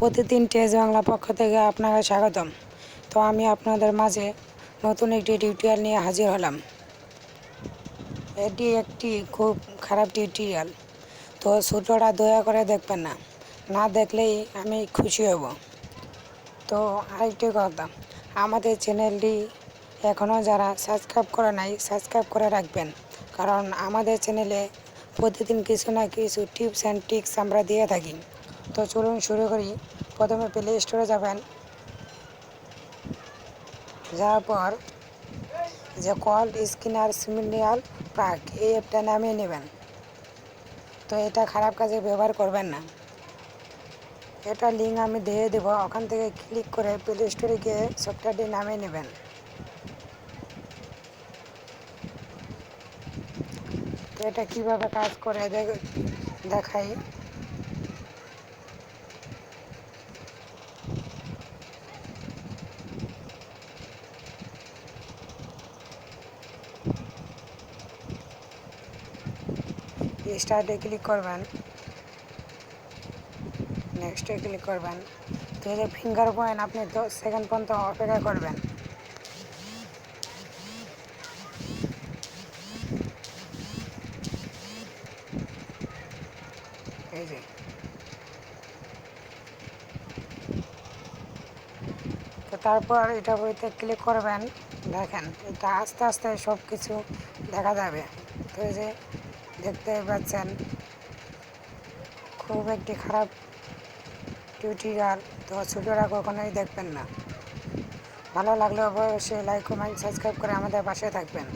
প্রতিদিন টেজ বাংলা পক্ষ থেকে আপনাকে স্বাগতম। তো আমি আপনাদের মাঝে নতুন একটি টিউটোরিয়াল নিয়ে হাজির হলাম। এটি একটি খুব খারাপ টিউটোরিয়াল, তো ছোটরা দয়া করে দেখবেন না, না দেখলেই আমি খুশি হব। তো আরেকটি কথা, আমাদের চ্যানেলটি এখনও যারা সাবস্ক্রাইব করে নাই সাবস্ক্রাইব করে রাখবেন, কারণ আমাদের চ্যানেলে প্রতিদিন কিছু না কিছু টিপস অ্যান্ড ট্রিক্স আমরা দিয়ে থাকি। তো চলুন শুরু করি। প্রথমে প্লে স্টোরে যাবেন, যাওয়ার পর যে কল স্ক্রিনার সিমিলিয়াল প্রাক এই অ্যাপটা নামিয়ে নেবেন। তো এটা খারাপ কাজে ব্যবহার করবেন না, এটা লিঙ্ক আমি দিয়ে দেবো, ওখান থেকে ক্লিক করে প্লে স্টোরে গিয়ে সফটওয়্যারটি নামিয়ে নেবেন। তো এটা কীভাবে কাজ করে দেখাই। স্টার্টে ক্লিক করবেন, নেক্সটে ক্লিক করবেন। তো এই যে ফিঙ্গার পয়েন্ট, আপনি 10 সেকেন্ড পর্যন্ত অপেক্ষা করবেন। এই যে তো তারপর এটা বইতে ক্লিক করবেন। দেখেন এটা আস্তে আস্তে সব কিছু দেখা যাবে। তো এই যে দেখতে পাচ্ছেন খুব একটি খারাপ টিউটোরিয়াল, তো ছোটরা কখনোই দেখবেন না। ভালো লাগলে অবশ্যই লাইক কমেন্ট সাবস্ক্রাইব করে আমাদের পাশে থাকবেন।